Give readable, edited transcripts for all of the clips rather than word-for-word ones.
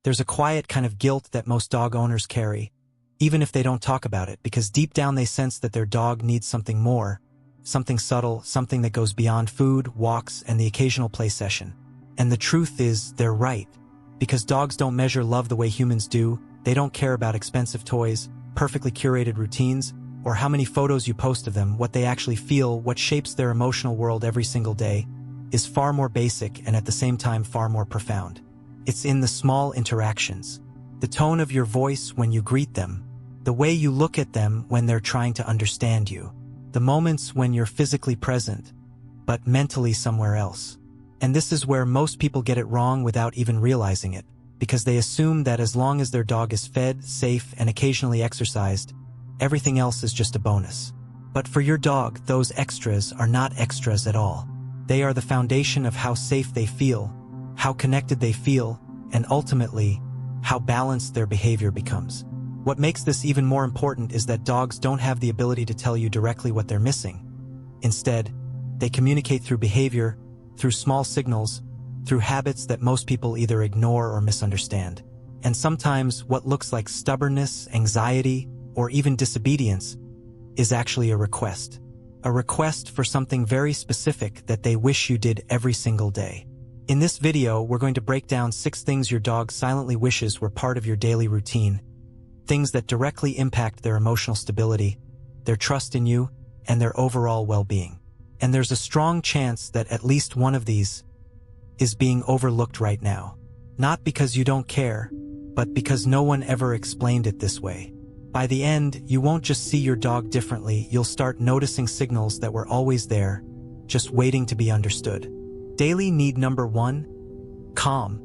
There's a quiet kind of guilt that most dog owners carry, even if they don't talk about it, because deep down they sense that their dog needs something more, something subtle, something that goes beyond food, walks, and the occasional play session. And the truth is, they're right. Because dogs don't measure love the way humans do, they don't care about expensive toys, perfectly curated routines, or how many photos you post of them. What they actually feel, what shapes their emotional world every single day, is far more basic and at the same time far more profound. It's in the small interactions. The tone of your voice when you greet them, the way you look at them when they're trying to understand you, the moments when you're physically present, but mentally somewhere else. And this is where most people get it wrong without even realizing it, because they assume that as long as their dog is fed, safe, and occasionally exercised, everything else is just a bonus. But for your dog, those extras are not extras at all. They are the foundation of how safe they feel, how connected they feel, and ultimately, how balanced their behavior becomes. What makes this even more important is that dogs don't have the ability to tell you directly what they're missing. Instead, they communicate through behavior, through small signals, through habits that most people either ignore or misunderstand. And sometimes what looks like stubbornness, anxiety, or even disobedience is actually a request. A request for something very specific that they wish you did every single day. In this video, we're going to break down 6 things your dog silently wishes were part of your daily routine, things that directly impact their emotional stability, their trust in you, and their overall well-being. And there's a strong chance that at least one of these is being overlooked right now. Not because you don't care, but because no one ever explained it this way. By the end, you won't just see your dog differently, you'll start noticing signals that were always there, just waiting to be understood. Daily need number 1: calm,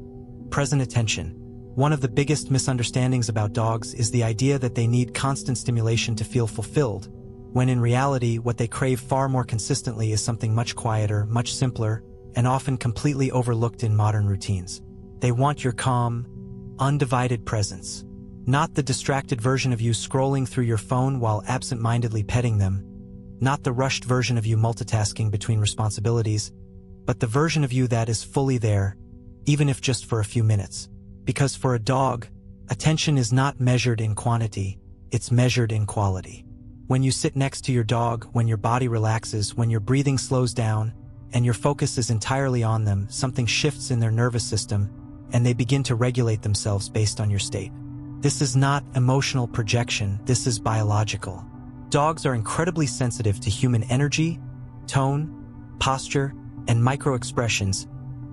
present attention. One of the biggest misunderstandings about dogs is the idea that they need constant stimulation to feel fulfilled, when in reality, what they crave far more consistently is something much quieter, much simpler, and often completely overlooked in modern routines. They want your calm, undivided presence. Not the distracted version of you scrolling through your phone while absent-mindedly petting them, not the rushed version of you multitasking between responsibilities, but the version of you that is fully there, even if just for a few minutes. Because for a dog, attention is not measured in quantity, it's measured in quality. When you sit next to your dog, when your body relaxes, when your breathing slows down, and your focus is entirely on them, something shifts in their nervous system, and they begin to regulate themselves based on your state. This is not emotional projection, this is biological. Dogs are incredibly sensitive to human energy, tone, posture, and micro-expressions,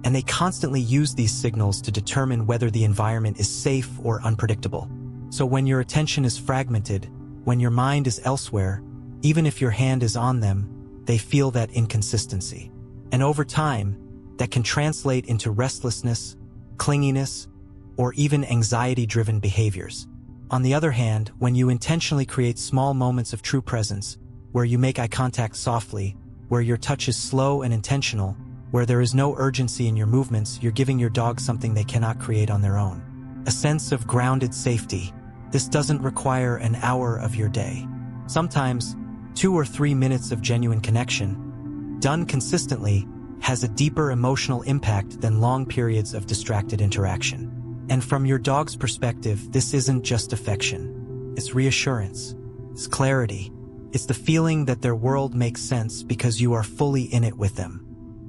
and they constantly use these signals to determine whether the environment is safe or unpredictable. So when your attention is fragmented, when your mind is elsewhere, even if your hand is on them, they feel that inconsistency. And over time, that can translate into restlessness, clinginess, or even anxiety-driven behaviors. On the other hand, when you intentionally create small moments of true presence, where you make eye contact softly, where your touch is slow and intentional, where there is no urgency in your movements, you're giving your dog something they cannot create on their own. A sense of grounded safety. This doesn't require an hour of your day. Sometimes, 2 or 3 minutes of genuine connection, done consistently, has a deeper emotional impact than long periods of distracted interaction. And from your dog's perspective, this isn't just affection. It's reassurance. It's clarity. It's the feeling that their world makes sense because you are fully in it with them.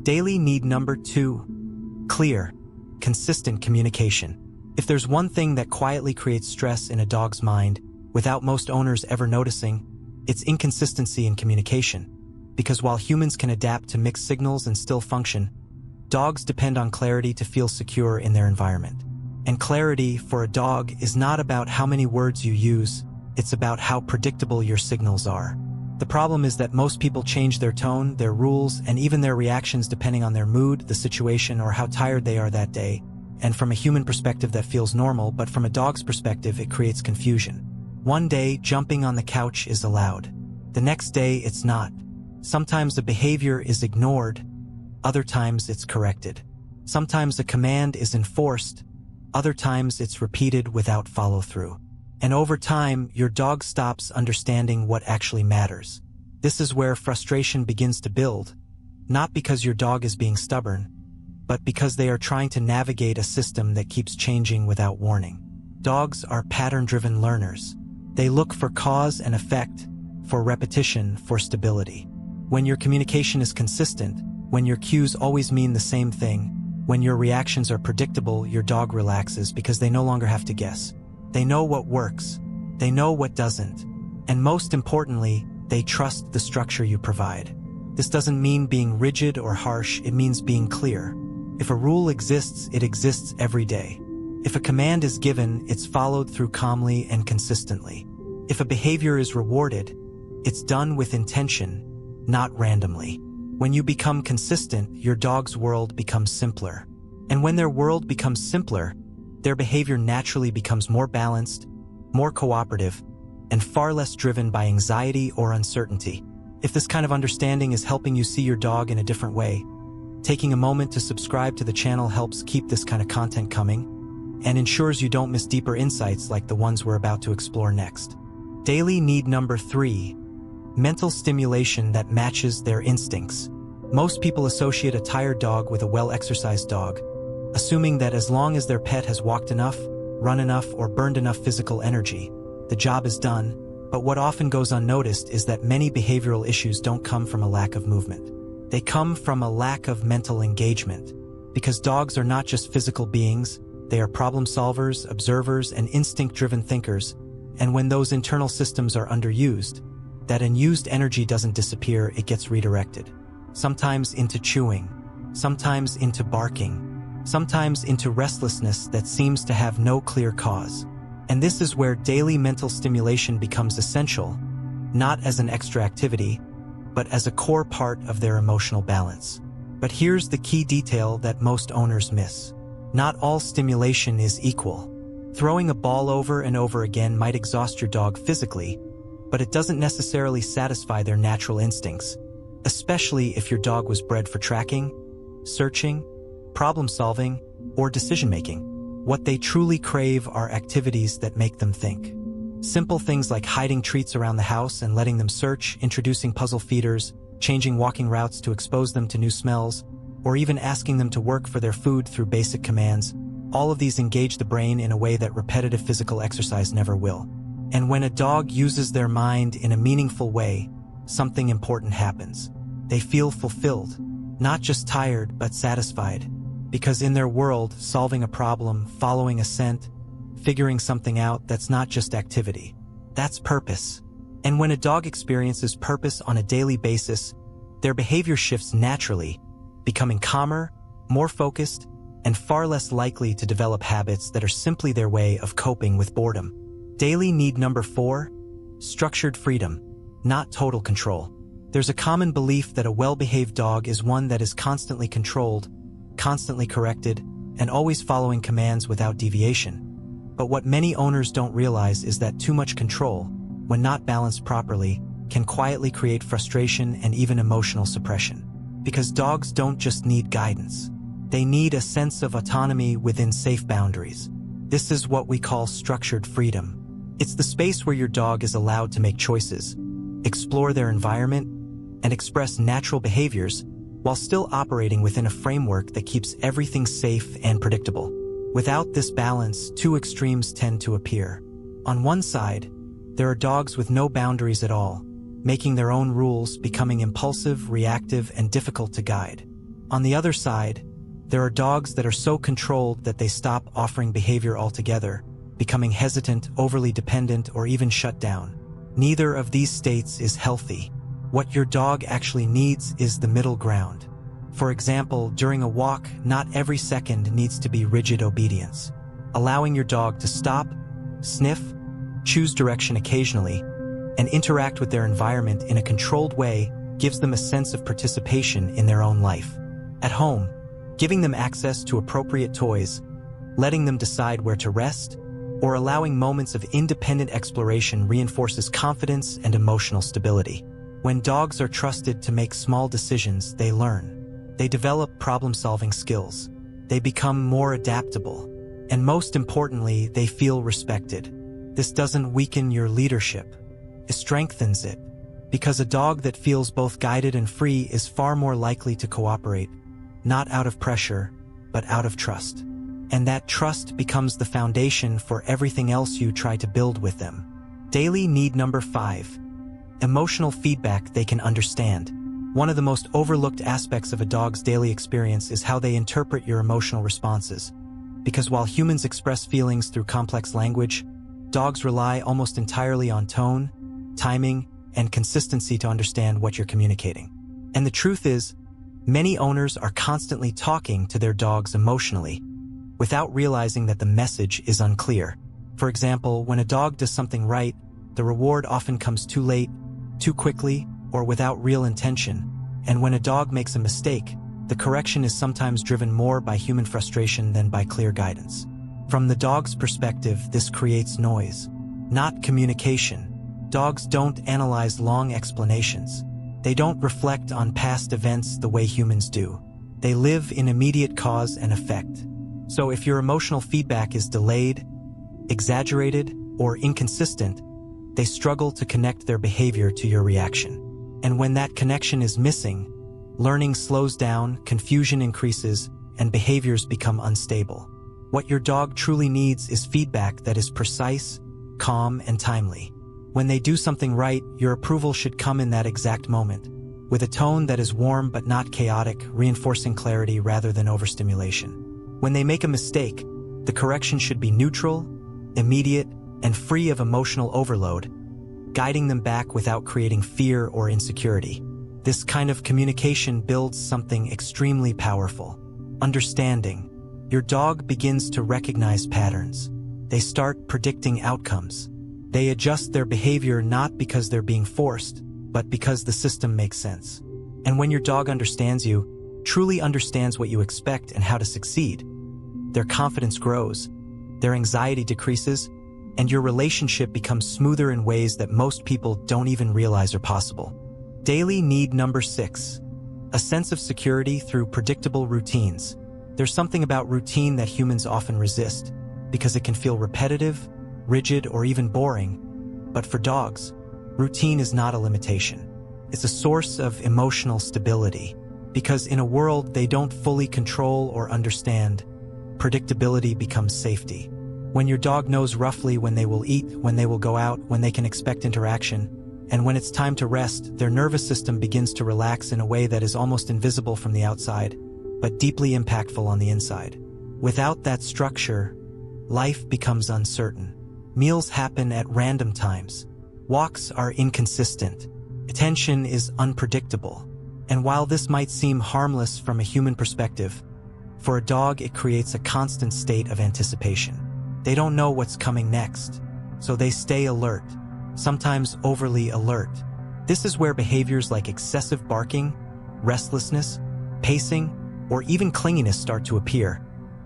Daily need number 2: clear, consistent communication. If there's one thing that quietly creates stress in a dog's mind, without most owners ever noticing, it's inconsistency in communication. Because while humans can adapt to mixed signals and still function, dogs depend on clarity to feel secure in their environment. And clarity, for a dog, is not about how many words you use, it's about how predictable your signals are. The problem is that most people change their tone, their rules, and even their reactions depending on their mood, the situation, or how tired they are that day. And from a human perspective that feels normal, but from a dog's perspective it creates confusion. One day, jumping on the couch is allowed. The next day, it's not. Sometimes the behavior is ignored, other times it's corrected. Sometimes a command is enforced, other times it's repeated without follow-through. And over time, your dog stops understanding what actually matters. This is where frustration begins to build, not because your dog is being stubborn, but because they are trying to navigate a system that keeps changing without warning. Dogs are pattern-driven learners. They look for cause and effect, for repetition, for stability. When your communication is consistent, when your cues always mean the same thing, when your reactions are predictable, your dog relaxes because they no longer have to guess. They know what works, they know what doesn't, and most importantly, they trust the structure you provide. This doesn't mean being rigid or harsh, it means being clear. If a rule exists, it exists every day. If a command is given, it's followed through calmly and consistently. If a behavior is rewarded, it's done with intention, not randomly. When you become consistent, your dog's world becomes simpler. And when their world becomes simpler, their behavior naturally becomes more balanced, more cooperative, and far less driven by anxiety or uncertainty. If this kind of understanding is helping you see your dog in a different way, taking a moment to subscribe to the channel helps keep this kind of content coming and ensures you don't miss deeper insights like the ones we're about to explore next. Daily need number 3. Mental stimulation that matches their instincts. Most people associate a tired dog with a well-exercised dog, assuming that as long as their pet has walked enough, run enough, or burned enough physical energy, the job is done. But what often goes unnoticed is that many behavioral issues don't come from a lack of movement. They come from a lack of mental engagement. Because dogs are not just physical beings, they are problem solvers, observers, and instinct-driven thinkers. And when those internal systems are underused, that unused energy doesn't disappear, it gets redirected. Sometimes into chewing, sometimes into barking, sometimes into restlessness that seems to have no clear cause. And this is where daily mental stimulation becomes essential, not as an extra activity, but as a core part of their emotional balance. But here's the key detail that most owners miss. Not all stimulation is equal. Throwing a ball over and over again might exhaust your dog physically, but it doesn't necessarily satisfy their natural instincts, especially if your dog was bred for tracking, searching, problem-solving, or decision-making. What they truly crave are activities that make them think. Simple things like hiding treats around the house and letting them search, introducing puzzle feeders, changing walking routes to expose them to new smells, or even asking them to work for their food through basic commands. All of these engage the brain in a way that repetitive physical exercise never will. And when a dog uses their mind in a meaningful way, something important happens. They feel fulfilled, not just tired, but satisfied. Because in their world, solving a problem, following a scent, figuring something out, that's not just activity. That's purpose. And when a dog experiences purpose on a daily basis, their behavior shifts naturally, becoming calmer, more focused, and far less likely to develop habits that are simply their way of coping with boredom. Daily need number 4, structured freedom, not total control. There's a common belief that a well-behaved dog is one that is constantly controlled, constantly corrected, and always following commands without deviation. But what many owners don't realize is that too much control, when not balanced properly, can quietly create frustration and even emotional suppression. Because dogs don't just need guidance. They need a sense of autonomy within safe boundaries. This is what we call structured freedom. It's the space where your dog is allowed to make choices, explore their environment, and express natural behaviors while still operating within a framework that keeps everything safe and predictable. Without this balance, two extremes tend to appear. On one side, there are dogs with no boundaries at all, making their own rules, becoming impulsive, reactive, and difficult to guide. On the other side, there are dogs that are so controlled that they stop offering behavior altogether, becoming hesitant, overly dependent, or even shut down. Neither of these states is healthy. What your dog actually needs is the middle ground. For example, during a walk, not every second needs to be rigid obedience. Allowing your dog to stop, sniff, choose direction occasionally, and interact with their environment in a controlled way gives them a sense of participation in their own life. At home, giving them access to appropriate toys, letting them decide where to rest, or allowing moments of independent exploration reinforces confidence and emotional stability. When dogs are trusted to make small decisions, they learn. They develop problem-solving skills. They become more adaptable. And most importantly, they feel respected. This doesn't weaken your leadership. It strengthens it. Because a dog that feels both guided and free is far more likely to cooperate, not out of pressure, but out of trust. And that trust becomes the foundation for everything else you try to build with them. Daily need number 5. Emotional feedback they can understand. One of the most overlooked aspects of a dog's daily experience is how they interpret your emotional responses. Because while humans express feelings through complex language, dogs rely almost entirely on tone, timing, and consistency to understand what you're communicating. And the truth is, many owners are constantly talking to their dogs emotionally, without realizing that the message is unclear. For example, when a dog does something right, the reward often comes too late, too quickly, or without real intention. And when a dog makes a mistake, the correction is sometimes driven more by human frustration than by clear guidance. From the dog's perspective, this creates noise, not communication. Dogs don't analyze long explanations. They don't reflect on past events the way humans do. They live in immediate cause and effect. So if your emotional feedback is delayed, exaggerated, or inconsistent, they struggle to connect their behavior to your reaction. And when that connection is missing, learning slows down, confusion increases, and behaviors become unstable. What your dog truly needs is feedback that is precise, calm, and timely. When they do something right, your approval should come in that exact moment, with a tone that is warm but not chaotic, reinforcing clarity rather than overstimulation. When they make a mistake, the correction should be neutral, immediate, and free of emotional overload, guiding them back without creating fear or insecurity. This kind of communication builds something extremely powerful: understanding. Your dog begins to recognize patterns. They start predicting outcomes. They adjust their behavior not because they're being forced, but because the system makes sense. And when your dog understands you, truly understands what you expect and how to succeed, their confidence grows, their anxiety decreases, and your relationship becomes smoother in ways that most people don't even realize are possible. Daily need number 6. A sense of security through predictable routines. There's something about routine that humans often resist, because it can feel repetitive, rigid, or even boring. But for dogs, routine is not a limitation. It's a source of emotional stability, because in a world they don't fully control or understand, predictability becomes safety. When your dog knows roughly when they will eat, when they will go out, when they can expect interaction, and when it's time to rest, their nervous system begins to relax in a way that is almost invisible from the outside, but deeply impactful on the inside. Without that structure, life becomes uncertain. Meals happen at random times. Walks are inconsistent. Attention is unpredictable. And while this might seem harmless from a human perspective, for a dog it creates a constant state of anticipation. They don't know what's coming next, so they stay alert, sometimes overly alert. This is where behaviors like excessive barking, restlessness, pacing, or even clinginess start to appear,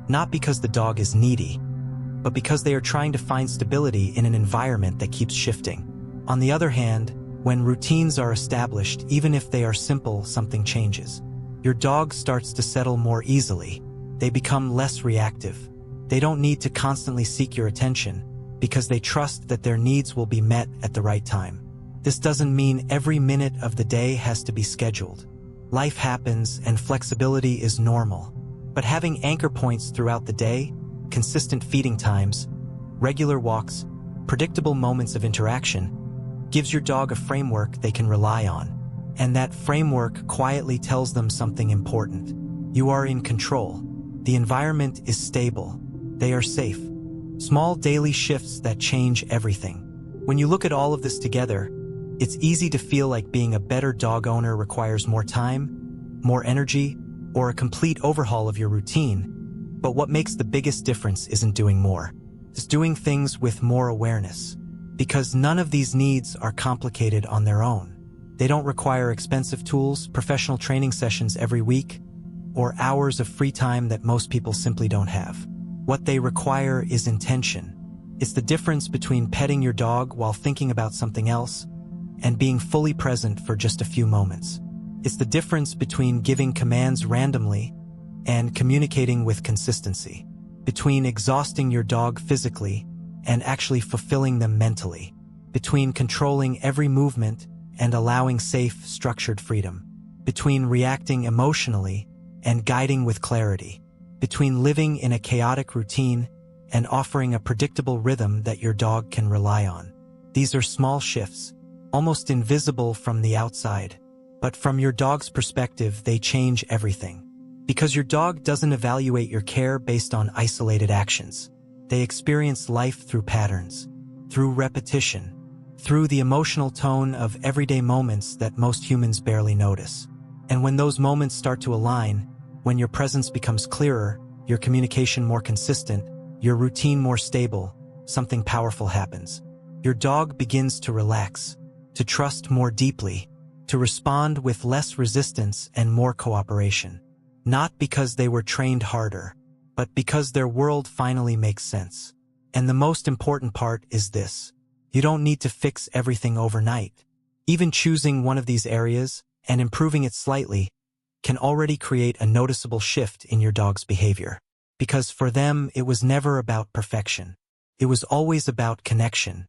not because the dog is needy, but because they are trying to find stability in an environment that keeps shifting. On the other hand, when routines are established, even if they are simple, something changes. Your dog starts to settle more easily. They become less reactive. They don't need to constantly seek your attention because they trust that their needs will be met at the right time. This doesn't mean every minute of the day has to be scheduled. Life happens and flexibility is normal. But having anchor points throughout the day, consistent feeding times, regular walks, predictable moments of interaction, gives your dog a framework they can rely on. And that framework quietly tells them something important. You are in control. The environment is stable. They are safe. Small daily shifts that change everything. When you look at all of this together, it's easy to feel like being a better dog owner requires more time, more energy, or a complete overhaul of your routine. But what makes the biggest difference isn't doing more. It's doing things with more awareness. Because none of these needs are complicated on their own. They don't require expensive tools, professional training sessions every week, or hours of free time that most people simply don't have. What they require is intention. It's the difference between petting your dog while thinking about something else and being fully present for just a few moments. It's the difference between giving commands randomly and communicating with consistency, between exhausting your dog physically and actually fulfilling them mentally, between controlling every movement and allowing safe, structured freedom, between reacting emotionally and guiding with clarity, between living in a chaotic routine and offering a predictable rhythm that your dog can rely on. These are small shifts, almost invisible from the outside, but from your dog's perspective, they change everything. Because your dog doesn't evaluate your care based on isolated actions. They experience life through patterns, through repetition, through the emotional tone of everyday moments that most humans barely notice. And when those moments start to align, when your presence becomes clearer, your communication more consistent, your routine more stable, something powerful happens. Your dog begins to relax, to trust more deeply, to respond with less resistance and more cooperation. Not because they were trained harder, but because their world finally makes sense. And the most important part is this: you don't need to fix everything overnight. Even choosing one of these areas and improving it slightly can already create a noticeable shift in your dog's behavior. Because for them, it was never about perfection. It was always about connection,